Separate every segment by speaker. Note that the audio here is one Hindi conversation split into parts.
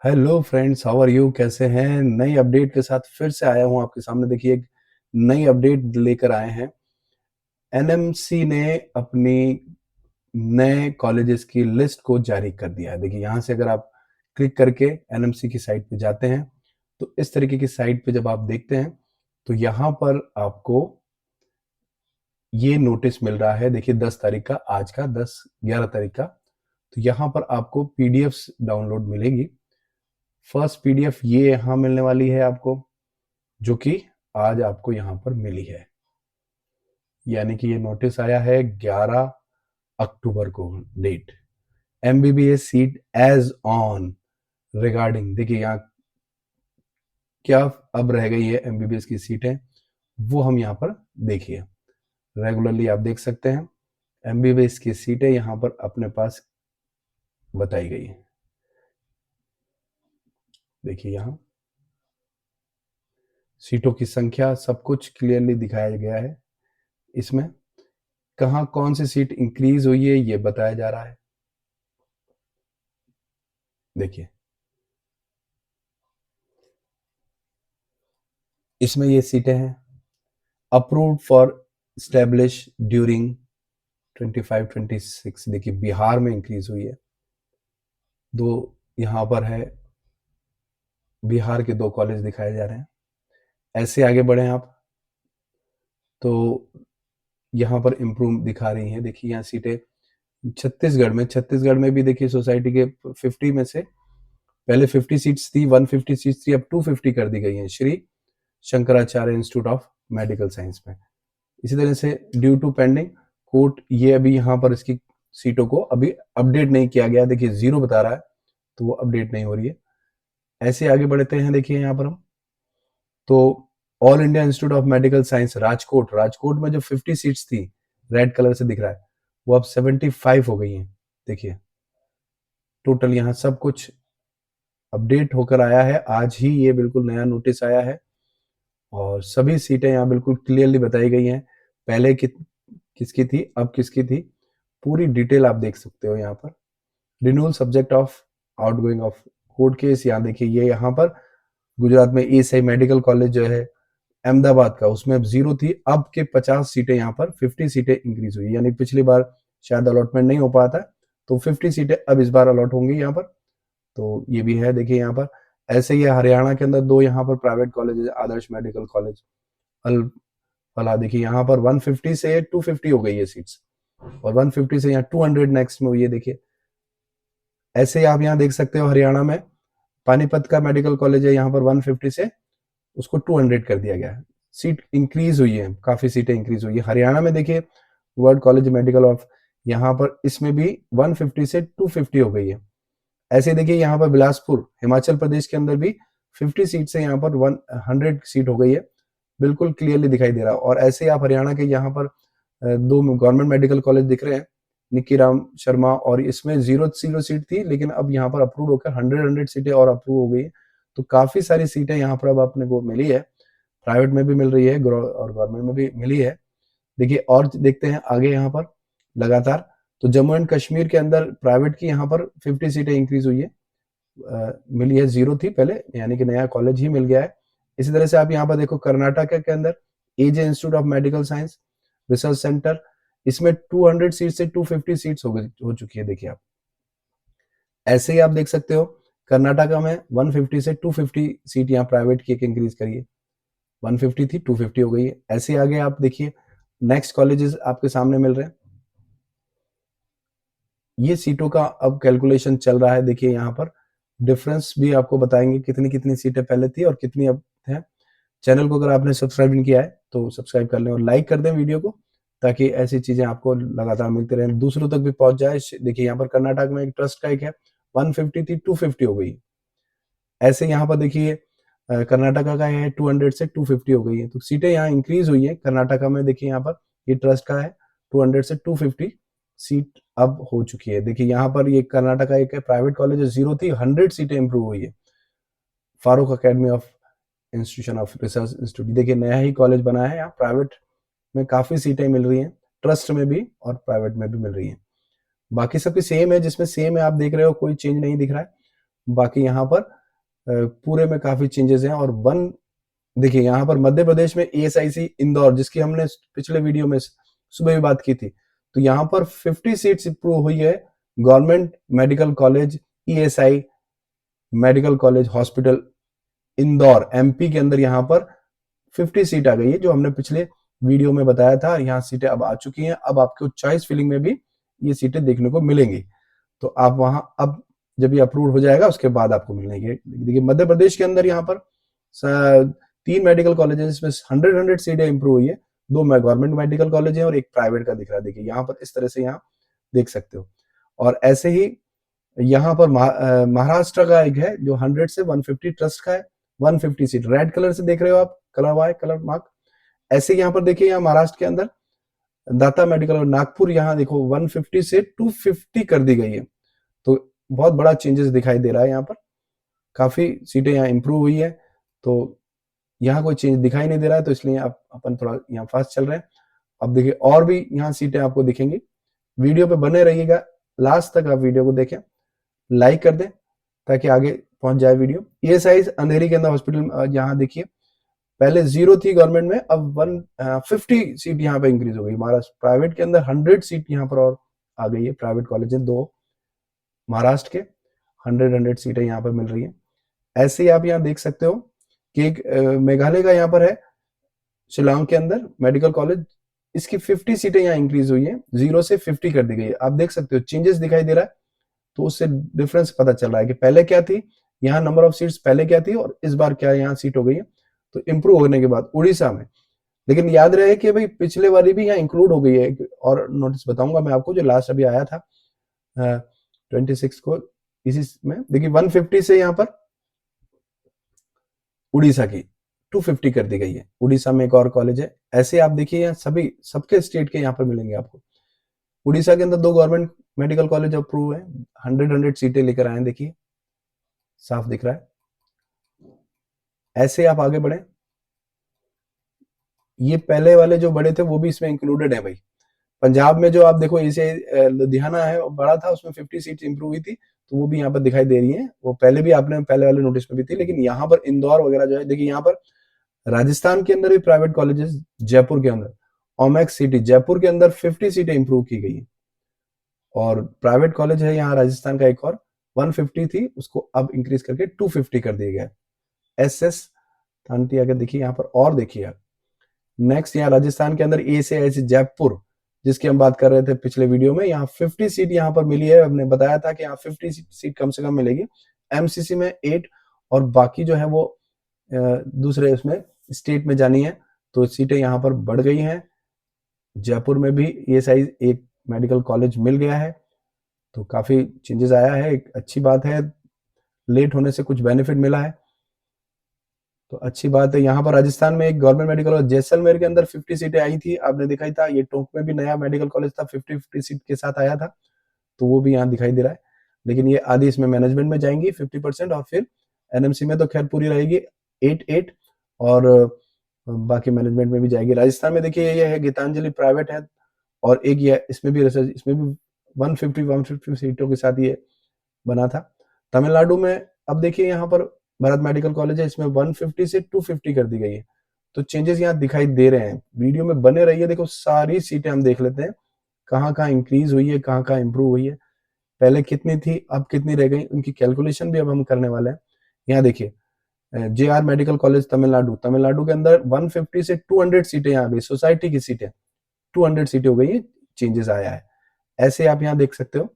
Speaker 1: Hello friends, how are you? कैसे हैं? नई अपडेट के साथ फिर से आया हूं आपके सामने। देखिए, एक नई अपडेट लेकर आए हैं। एनएमसी ने अपनी नए कॉलेजेस की लिस्ट को जारी कर दिया है। देखिए, यहाँ से अगर आप क्लिक करके एनएमसी की साइट पे जाते हैं तो इस तरीके की साइट पे जब आप देखते हैं तो यहाँ पर आपको ये नोटिस मिल रहा है। देखिए, 10 तारीख का, आज का 11 तारीख का। तो यहाँ पर आपको पीडीएफ्स डाउनलोड मिलेगी। फर्स्ट पीडीएफ ये यहाँ मिलने वाली है आपको, जो कि आज आपको यहाँ पर मिली है। यानी कि ये नोटिस आया है 11 अक्टूबर को। Date MBBS seat as on regarding. देखिए यहाँ क्या अब रह गई है एमबीबीएस की सीटें, वो हम यहाँ पर देखिए। रेगुलरली आप देख सकते हैं एमबीबीएस की सीटें यहाँ पर अपने पास बताई गई है। देखिए यहाँ सीटों की संख्या, सब कुछ क्लियरली दिखाया गया है। इसमें कहाँ कौन सी सीट इंक्रीज हुई है ये बताया जा रहा है। देखिए, इसमें ये सीटें हैं अप्रूव्ड फॉर स्टैब्लिश ड्यूरिंग 25-26। देखिए, बिहार में इंक्रीज हुई है। दो यहाँ पर है, बिहार के 2 कॉलेज दिखाए जा रहे हैं। ऐसे आगे बढ़े आप तो यहाँ पर इम्प्रूव दिखा रही हैं। देखिए यहाँ सीटें छत्तीसगढ़ में भी देखिए सोसाइटी के 50 में से पहले 50 सीट्स थी, 150 सीट्स थी, अब 250 कर दी गई हैं Shri Shankaracharya institute of medical science में। इसी तरह से ड्यू टू पेंडिंग कोर्ट, ये अभी यहाँ पर इसकी सीटों को अभी अपडेट नहीं किया गया। देखिए 0 बता रहा है तो वो अपडेट नहीं हो रही है। ऐसे आगे बढ़ते हैं। देखिए यहाँ पर हम तो all India institute of medical science Rajkot में जो 50 सीट्स थी, रेड कलर से दिख रहा है, वो अब 75 हो गई हैं। देखिए टोटल यहाँ सब कुछ अपडेट होकर आया है। आज ही ये बिल्कुल नया नोटिस आया है और सभी सीटें यहाँ बिल्कुल क्लियरली बताई गई हैं। पहले किसकी थी, अब किसकी थी, पूरी डिटेल आप देख सकते हो यहाँ पर। Renewal subject of outgoing of court case, यहाँ देखिए ये यहाँ पर गुजरात में ईएसआई मेडिकल कॉलेज जो है अहमदाबाद का, उसमें अब 0 थी, अब के 50 सीटें यहाँ पर 50 सीटें इंक्रीज हुई। यानी पिछली बार शायद अलॉटमेंट नहीं हो पाया था, तो 50 सीटें अब इस बार अलॉट होंगी यहाँ पर। तो ये भी है। देखिए यहाँ पर ऐसे ही हरियाणा के अंदर 2 यहाँ पर प्राइवेट कॉलेज, आदर्श मेडिकल कॉलेज, अल फला। देखिए यहाँ पर 150 से 250 हो गई है सीट्स और 150 से यहाँ 200 नेक्स्ट में हुई है। देखिए ऐसे ही आप यहाँ देख सकते हो हरियाणा में पानीपत का मेडिकल कॉलेज है, यहाँ पर 150 से उसको 200 कर दिया गया है। सीट इंक्रीज हुई है, काफी सीटें इंक्रीज हुई है। हरियाणा में देखिए वर्ल्ड कॉलेज मेडिकल ऑफ, यहाँ पर इसमें भी 150 से 250 हो गई है। ऐसे देखिए यहाँ पर बिलासपुर हिमाचल प्रदेश के अंदर भी 50 सीट से यहाँ पर 100 सीट हो गई है। बिल्कुल क्लियरली दिखाई दे रहा है। और ऐसे ही आप हरियाणा के यहाँ पर 2 गवर्नमेंट मेडिकल कॉलेज दिख रहे हैं, निक्की राम शर्मा, और इसमें 0 सीट थी, लेकिन अब यहाँ पर अप्रूव होकर 100 सीटें और अप्रूव हो गई है। तो काफी सारी सीटें यहाँ पर अब अपने को मिली है। प्राइवेट में भी मिल रही है और गवर्नमेंट में भी मिली है। देखिए और देखते हैं आगे यहाँ पर लगातार। तो जम्मू एंड कश्मीर के अंदर प्राइवेट की यहाँ पर 50 सीटें इंक्रीज हुई है, मिली है। 0 थी पहले, यानी कि नया कॉलेज ही मिल गया है। इसी तरह से आप यहाँ पर देखो कर्नाटक के अंदर AJ institute of medical science research centre, इसमें 200 सीट से 250 सीट्स हो चुकी है। देखिए आप ऐसे ही आप देख सकते हो कर्नाटका में 150 से 250 सीट यहाँ प्राइवेट की एक इंक्रीज करिए। 150 थी, 250 हो गई है। ऐसे आगे आप देखिए नेक्स्ट कॉलेजेस आपके सामने मिल रहे हैं। ये सीटों का अब कैलकुलेशन चल रहा है। देखिए यहाँ पर डिफरेंस भी आपको बताएंगे कितनी कितनी सीटें पहले थी और कितनी अब है। चैनल को अगर आपने सब्सक्राइब नहीं किया है तो सब्सक्राइब कर लें और लाइक कर दें वीडियो को, ताकि ऐसी चीजें आपको लगातार मिलती रहें, दूसरों तक भी पहुंच जाए। देखिए यहाँ पर कर्नाटक में एक ट्रस्ट का एक है, 150 थी, 250 हो गई। ऐसे यहाँ पर देखिए कर्नाटका का है 200 से 250 हो गई है। तो सीटें यहाँ इंक्रीज हुई है कर्नाटका में। देखिए यहाँ पर ये ट्रस्ट का है 200 से 250 सीट अब हो चुकी है। देखिए यहाँ पर ये कर्नाटका एक प्राइवेट कॉलेज 0 थी, 100 सीटें इंप्रूव हुई है। Farooq academy of institution of research institute, देखिए नया ही कॉलेज बना है। यहाँ प्राइवेट में काफी सीटें मिल रही हैं, ट्रस्ट में भी और प्राइवेट में भी मिल रही हैं। बाकी सबकी सेम है, जिसमें सेम है आप देख रहे हो, कोई चेंज नहीं दिख रहा है। बाकी यहाँ पर पूरे में काफी चेंजेस हैं। और देखिए यहाँ पर मध्य प्रदेश में ESIC इंदौर, जिसकी हमने पिछले वीडियो में सुबह भी बात की थी, तो यहाँ पर 50 सीट्स इंप्रूव हुई है। Government medical college ESI medical college hospital Indore MP के अंदर यहाँ पर 50 सीट आ गई है, जो हमने पिछले वीडियो में बताया था। यहाँ सीटें अब आ चुकी हैं। अब आपको चॉइस फिलिंग में भी ये सीटें देखने को मिलेंगी। तो आप वहां अब जब ये अप्रूव हो जाएगा उसके बाद आपको मिलेंगे। देखिए मध्य प्रदेश के अंदर यहाँ पर 3 मेडिकल कॉलेजेस में 100 सीटें इंप्रूव हुई है। 2 गवर्नमेंट मेडिकल कॉलेज है और एक प्राइवेट का दिख रहा है। देखिए यहाँ पर इस तरह से यहाँ देख सकते हो। और ऐसे ही यहाँ पर महाराष्ट्र का एक है जो 100 से 150 ट्रस्ट का है, 150 सीट रेड कलर से देख रहे हो आप, कलर वाई कलर मार्क। ऐसे यहाँ पर देखिए यहाँ महाराष्ट्र के अंदर दाता मेडिकल और नागपुर, यहाँ देखो 150 से 250 कर दी गई है। तो बहुत बड़ा चेंजेस दिखाई दे रहा है। यहाँ पर काफी सीटें यहाँ इंप्रूव हुई है। तो यहाँ कोई चेंज दिखाई नहीं दे रहा है, तो इसलिए आप अपन थोड़ा यहाँ फास्ट चल रहे हैं। अब देखिए और भी यहाँ सीटें आपको दिखेंगी। वीडियो पे बने रहिएगा, लास्ट तक आप वीडियो को देखें, लाइक कर दें ताकि आगे पहुंच जाए वीडियो। ESI अंधेरी के अंदर हॉस्पिटल, यहाँ देखिए पहले 0 थी गवर्नमेंट में, अब 150 सीट यहाँ पे इंक्रीज हो गई। महाराष्ट्र प्राइवेट के अंदर 100 सीट यहाँ पर और आ गई है। प्राइवेट कॉलेज है 2 महाराष्ट्र के, 100 सीटें यहाँ पर मिल रही है। ऐसे ही आप यहाँ देख सकते हो कि एक मेघालय का यहाँ पर है शिलांग के अंदर मेडिकल कॉलेज, इसकी 50 सीटें यहाँ इंक्रीज हुई है, 0 से 50 कर दी गई है। आप देख सकते हो चेंजेस दिखाई दे रहा है। तो उससे डिफरेंस पता चल रहा है कि पहले क्या थी, यहाँ नंबर ऑफ सीट्स पहले क्या थी और इस बार क्या यहाँ सीट हो गई है। तो इंप्रूव होने के बाद उड़ीसा में, लेकिन याद रहे कि भाई पिछले वाली भी यहाँ इंक्लूड हो गई है। और नोटिस बताऊंगा मैं आपको, जो लास्ट अभी आया था 26 को, इसी में देखिए 150 से यहाँ पर उड़ीसा की 250 कर दी गई है। उड़ीसा में एक और कॉलेज है। ऐसे आप देखिए यहाँ सभी सबके स्टेट के यहाँ पर मिलेंगे आपको। उड़ीसा के अंदर 2 गवर्नमेंट मेडिकल कॉलेज अप्रूव है, 100 सीटें लेकर आए हैं, देखिए साफ दिख रहा है। ऐसे आप आगे बढ़े, ये पहले वाले जो बड़े थे वो भी इसमें इंक्लूडेड है भाई। पंजाब में जो आप देखो इसे लुधियाना है बड़ा था, उसमें 50 सीट इंप्रूव हुई थी, तो वो भी यहाँ पर दिखाई दे रही है। वो पहले भी आपने पहले वाले नोटिस में भी थी, लेकिन यहाँ पर इंदौर वगैरह जो है, देखिए यहाँ पर राजस्थान के अंदर भी प्राइवेट कॉलेजेस, जयपुर के अंदर ओमैक्स सिटी जयपुर के अंदर 50 सीटें इंप्रूव की गई है। और प्राइवेट कॉलेज है यहाँ राजस्थान का एक और, 150 थी उसको अब इंक्रीज करके 250 कर दिया गया। SS थानती अगर देखिए यहाँ पर, और देखिए नेक्स्ट यहाँ राजस्थान के अंदर ESIC जयपुर, जिसकी हम बात कर रहे थे पिछले वीडियो में, यहाँ 50 सीट यहाँ पर मिली है। हमने बताया था कि यहाँ 50 सीट कम से कम मिलेगी। MCC में 8 और बाकी जो है वो दूसरे उसमें स्टेट में जानी है, तो सीटें यहाँ पर बढ़ गई हैं। जयपुर में भी ESI एक मेडिकल कॉलेज मिल गया है, तो काफी चेंजेस आया है, एक अच्छी बात है। लेट होने से कुछ बेनिफिट मिला है, तो अच्छी बात है। यहाँ पर राजस्थान में एक गवर्नमेंट मेडिकल कॉलेज जैसलमेर के अंदर 50 सीटें आई थी, आपने देखा ही था। ये टोंक में भी नया मेडिकल कॉलेज था, 50 सीट के साथ आया था, तो वो भी यहाँ दिखाई दे रहा है। लेकिन ये आधी इसमें मैनेजमेंट में जाएंगी 50%, और फिर NMC में तो खैर पूरी रहेगी 8 और बाकी मैनेजमेंट में भी जाएगी। राजस्थान में देखिए ये है गीतांजलि प्राइवेट है, और एक ये इसमें भी 150 सीटों के साथ ये बना था। तमिलनाडु में अब देखिए यहाँ पर भारत मेडिकल कॉलेज है, इसमें 150 से 250 कर दी गई है। तो चेंजेस यहाँ दिखाई दे रहे हैं। वीडियो में बने रहिए, देखो सारी सीटें हम देख लेते हैं, कहाँ कहाँ इंक्रीज हुई है, कहाँ कहाँ इंप्रूव हुई है, पहले कितनी थी अब कितनी रह गई, उनकी कैलकुलेशन भी अब हम करने वाले हैं। यहाँ देखिए JR मेडिकल कॉलेज तमिलनाडु के अंदर 150 से 200 सीटें यहाँ गई, सोसाइटी की सीटें 200 सीटें हो गई है, चेंजेस आया है। ऐसे आप यहाँ देख सकते हो,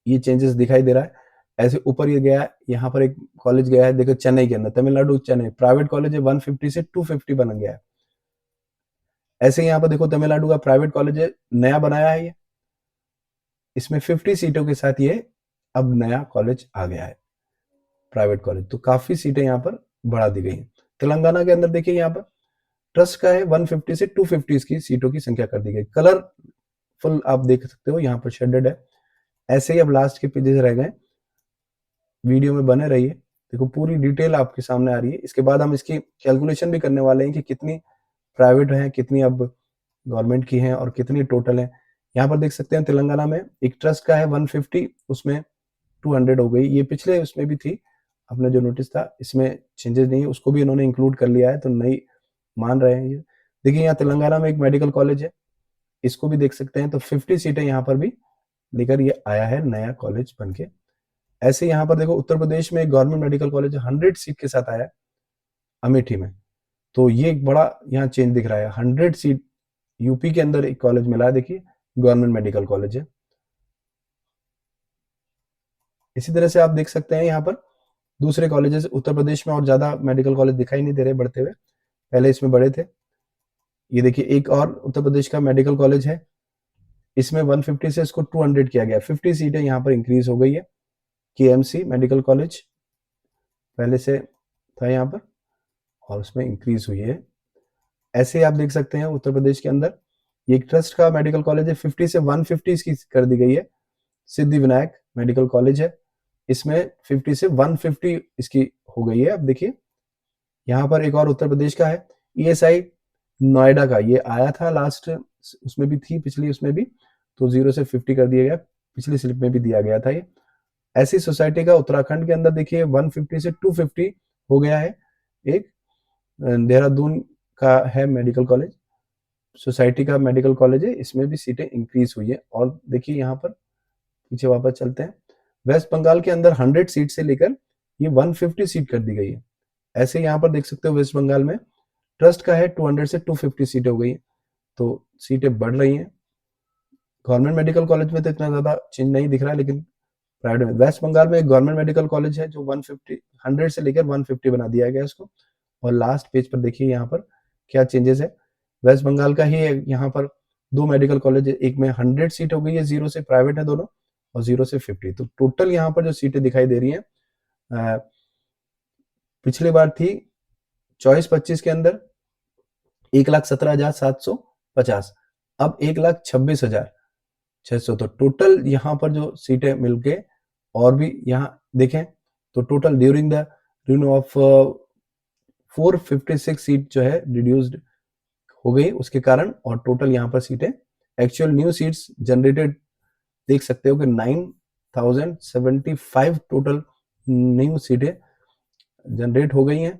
Speaker 1: ये चेंजेस दिखाई दे रहा है। ऐसे ऊपर ये गया, यहाँ पर एक कॉलेज गया है, देखो चेन्नई के अंदर, तमिलनाडु चेन्नई प्राइवेट कॉलेज है, 150 से 250 बन गया है। ऐसे यहाँ पर देखो तमिलनाडु का प्राइवेट कॉलेज है, नया बनाया है ये, इसमें 50 सीटों के साथ ये अब नया कॉलेज आ गया है, प्राइवेट कॉलेज। तो काफी सीटें यहाँ पर बढ़ा दी गई हैं। तेलंगाना के अंदर देखिए यहाँ पर ट्रस्ट का है, 150 से 250 की सीटों की संख्या कर दी गई। कलरफुल आप देख सकते हो, यहाँ पर शेडेड है। ऐसे ही अब लास्ट के पेजेस रह गए, वीडियो में बने रहिए, देखो पूरी डिटेल आपके सामने आ रही है। इसके बाद हम इसकी कैलकुलेशन भी करने वाले हैं कि कितनी प्राइवेट हैं, कितनी अब गवर्नमेंट की हैं और कितनी टोटल है। यहाँ पर देख सकते हैं तेलंगाना में एक ट्रस्ट का है 150, उसमें 200 हो गई। ये पिछले उसमें भी थी, आपने जो नोटिस था, इसमें चेंजेस नहीं है, उसको भी इन्होंने इंक्लूड कर लिया है, तो नहीं मान रहे हैं ये। देखिए यहाँ तेलंगाना में एक मेडिकल कॉलेज है, इसको भी देख सकते हैं, तो 50 सीटें यहाँ पर भी लेकर ये आया है नया कॉलेज बन के। ऐसे यहाँ पर देखो उत्तर प्रदेश में एक गवर्नमेंट मेडिकल कॉलेज 100 सीट के साथ आया है अमेठी में, तो ये एक बड़ा यहाँ चेंज दिख रहा है। 100 सीट यूपी के अंदर एक कॉलेज मिला है, देखिए गवर्नमेंट मेडिकल कॉलेज है। इसी तरह से आप देख सकते हैं यहाँ पर दूसरे कॉलेजेस उत्तर प्रदेश में और ज्यादा मेडिकल कॉलेज दिखाई नहीं दे रहे बढ़ते हुए, पहले इसमें बड़े थे। ये देखिए एक और उत्तर प्रदेश का मेडिकल कॉलेज है, इसमें 150 से इसको 200 किया गया, 50 सीटें यहाँ पर इंक्रीज हो गई है। केएमसी मेडिकल कॉलेज पहले से था यहाँ पर और उसमें इंक्रीज हुई है। ऐसे ही आप देख सकते हैं उत्तर प्रदेश के अंदर ये एक ट्रस्ट का मेडिकल कॉलेज है, 50 से 150 इसकी कर दी गई है। सिद्धि विनायक मेडिकल कॉलेज है, इसमें 50 से 150 इसकी हो गई है। अब देखिए यहाँ पर एक और उत्तर प्रदेश का है, ईएसआई नोएडा का, ये आया था लास्ट उसमें भी थी, पिछली उसमें भी, तो 0 से 50 कर दिया गया, पिछली स्लिप में भी दिया गया था ये। ऐसी सोसाइटी का उत्तराखंड के अंदर देखिए 150 से 250 हो गया है। एक देहरादून का है मेडिकल कॉलेज, सोसाइटी का मेडिकल कॉलेज है, इसमें भी सीटें इंक्रीज हुई है। और देखिए यहाँ पर पीछे वापस चलते हैं, वेस्ट बंगाल के अंदर 100 सीट से लेकर ये 150 सीट कर दी गई है। ऐसे यहाँ पर देख सकते हो वेस्ट बंगाल में ट्रस्ट का है 200 से 250 सीटें हो गई है, तो सीटें बढ़ रही हैं। गवर्नमेंट मेडिकल कॉलेज में तो इतना ज्यादा चेंज नहीं दिख रहा है, लेकिन प्राइवेट में, वेस्ट बंगाल में एक गवर्नमेंट मेडिकल कॉलेज है जो 150 100 से लेकर 150 बना दिया गया इसको। और लास्ट पेज पर देखिए यहाँ पर क्या चेंजेस है, वेस्ट बंगाल का ही यहाँ पर 2 मेडिकल कॉलेज है, एक में 100 सीट हो गई है, 0 से प्राइवेट है दोनों, और 0 से 50, तो टोटल यहाँ पर जो सीटें दिखाई दे रही है, पिछली बार थी 24-25 के अंदर 1,17,750, अब 1,26,600, तो टोटल यहाँ पर जो सीटें मिलके और भी यहाँ देखें तो total during the renew of 456 seat जो है रिड्यूस्ड हो गई उसके कारण, और टोटल यहाँ पर सीटें एक्चुअल न्यू सीट्स जनरेटेड देख सकते हो कि 9,075 टोटल न्यू सीटें जनरेट हो गई हैं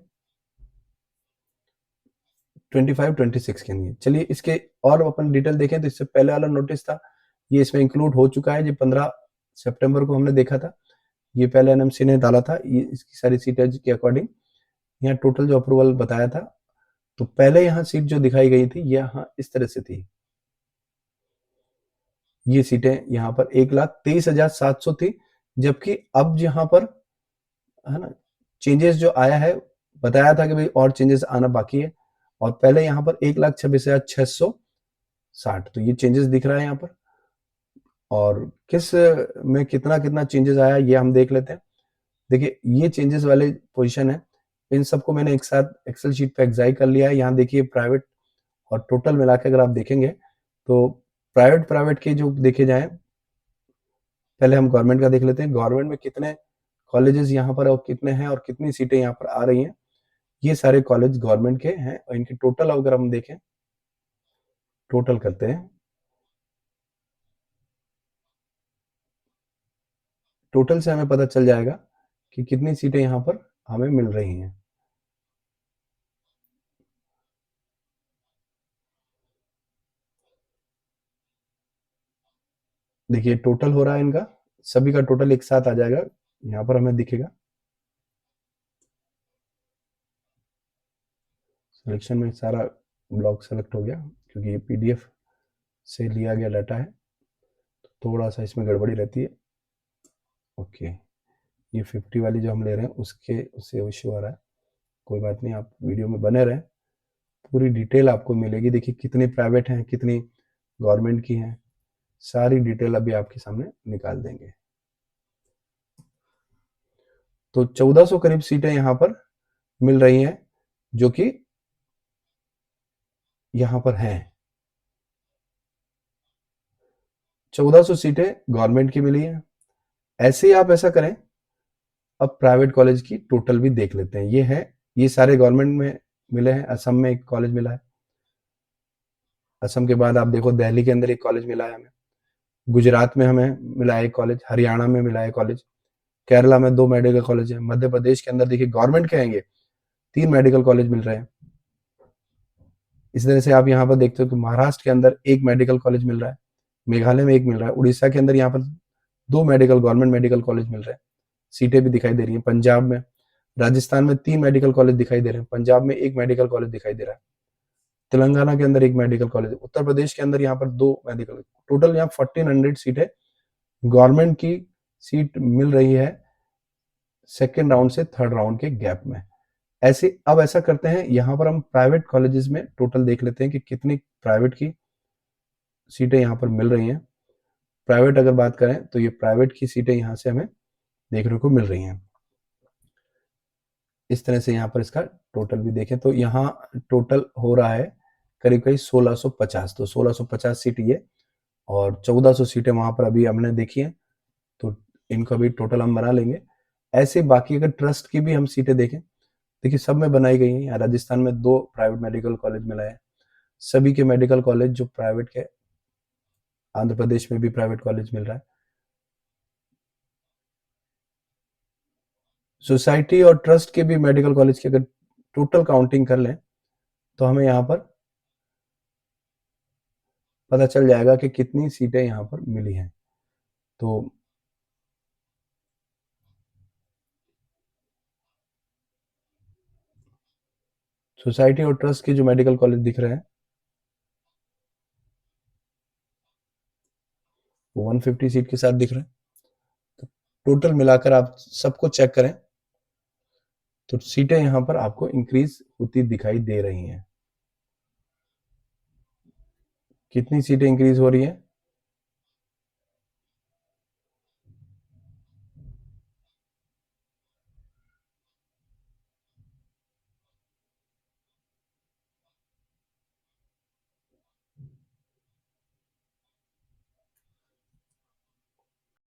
Speaker 1: 25-26 के लिए। चलिए इसके और अपन डिटेल देखें तो इससे पहले वाला नोटिस था ये इसमें इंक्लूड हो चुका है, जो 15 सितंबर को हमने देखा था, ये पहले एनएमसी ने डाला था, ये इसकी सारी सीटें के अकॉर्डिंग यहाँ टोटल जो अप्रूवल बताया था। तो पहले यहाँ सीट जो दिखाई गई थी ये यहाँ इस तरह से थी, ये सीटें यहाँ पर 1,23,700 थी, जबकि अब यहाँ पर है ना चेंजेस जो आया है, बताया था कि भाई और चेंजेस आना बाकी है, और पहले यहाँ पर 1,26,660, तो ये चेंजेस दिख रहा है यहाँ पर। और किस में कितना कितना चेंजेस आया ये हम देख लेते हैं। देखिए ये चेंजेस वाले पोजीशन है, इन सबको मैंने एक साथ एक्सेल शीट पे एग्जाई कर लिया है। यहाँ देखिए प्राइवेट और टोटल मिला के अगर आप देखेंगे तो प्राइवेट के जो देखे जाए, पहले हम गवर्नमेंट का देख लेते हैं, गवर्नमेंट में कितने कॉलेजेस यहाँ पर और कितने हैं और कितनी सीटें यहाँ पर आ रही हैं। ये सारे कॉलेज गवर्नमेंट के हैं और इनके टोटल अगर हम देखें, टोटल करते हैं, टोटल से हमें पता चल जाएगा कि कितनी सीटें यहाँ पर हमें मिल रही हैं। देखिए टोटल हो रहा है इनका, सभी का टोटल एक साथ आ जाएगा, यहाँ पर हमें दिखेगा। सिलेक्शन में सारा ब्लॉक सेलेक्ट हो गया क्योंकि ये पीडीएफ से लिया गया डाटा है, तो थोड़ा सा इसमें गड़बड़ी रहती है। ओके, ये 50 वाली जो हम ले रहे हैं उसके उससे इश्यू आ रहा है, कोई बात नहीं, आप वीडियो में बने रहें, पूरी डिटेल आपको मिलेगी। देखिए कितनी प्राइवेट हैं कितनी गवर्नमेंट की हैं, सारी डिटेल अभी आपके सामने निकाल देंगे। तो 1400 करीब सीटें यहाँ पर मिल रही हैं जो कि यहाँ पर हैं, 1400 सीटें गवर्नमेंट की मिली हैं। ऐसे ही आप ऐसा करें, अब प्राइवेट कॉलेज की टोटल भी देख लेते हैं। ये है, ये सारे गवर्नमेंट में मिले हैं। असम में एक कॉलेज मिला है, असम के बाद आप देखो दिल्ली के अंदर एक कॉलेज मिला है हमें, गुजरात में हमें मिला है एक कॉलेज, हरियाणा में मिला है कॉलेज, केरला में 2 मेडिकल कॉलेज है, मध्य प्रदेश के अंदर देखिए गवर्नमेंट के आएंगे 3 मेडिकल कॉलेज मिल रहे हैं। इस तरह से आप यहाँ पर देखते हो कि महाराष्ट्र के अंदर 1 मेडिकल कॉलेज मिल रहा है, मेघालय में 1 मिल रहा है, उड़ीसा के अंदर यहाँ पर 2 मेडिकल गवर्नमेंट मेडिकल कॉलेज मिल रहे हैं, सीटें भी दिखाई दे रही हैं। पंजाब में, राजस्थान में 3 मेडिकल कॉलेज दिखाई दे रहे हैं, पंजाब में 1 मेडिकल कॉलेज दिखाई दे रहा है, तेलंगाना के अंदर 1 मेडिकल कॉलेज, उत्तर प्रदेश के अंदर यहाँ पर 2 मेडिकल, टोटल यहाँ 1400 सीटें गवर्नमेंट की सीट मिल रही है सेकेंड राउंड से थर्ड राउंड के गैप में। ऐसे अब ऐसा करते हैं, यहाँ पर हम प्राइवेट कॉलेजेस में टोटल देख लेते हैं कि कितनी प्राइवेट की सीटें यहाँ पर मिल रही हैं। प्राइवेट अगर बात करें तो ये प्राइवेट की सीटें यहाँ से हमें देखने को मिल रही हैं। इस तरह से यहाँ पर इसका टोटल भी देखें तो यहाँ टोटल हो रहा है करीब करीब 1650, तो 1650 सीट ये और 1400 सीटें वहाँ पर अभी हमने देखी हैं, तो इनका भी टोटल हम बना लेंगे। ऐसे बाकी अगर ट्रस्ट की भी हम सीटें देखें, देखिए सब में बनाई गई हैं। यहाँ राजस्थान में 2 प्राइवेट मेडिकल कॉलेज मिला है, सभी के मेडिकल कॉलेज जो प्राइवेट के, आंध्र प्रदेश में भी प्राइवेट कॉलेज मिल रहा है। सोसाइटी और ट्रस्ट के भी मेडिकल कॉलेज की अगर टोटल काउंटिंग कर लें तो हमें यहाँ पर पता चल जाएगा कि कितनी सीटें यहाँ पर मिली हैं। तो सोसाइटी और ट्रस्ट के जो मेडिकल कॉलेज दिख रहे हैं वो 150 सीट के साथ दिख रहे हैं। तो टोटल मिलाकर आप सबको चेक करें तो सीटें यहाँ पर आपको इंक्रीज होती दिखाई दे रही हैं। कितनी सीटें इंक्रीज हो रही हैं?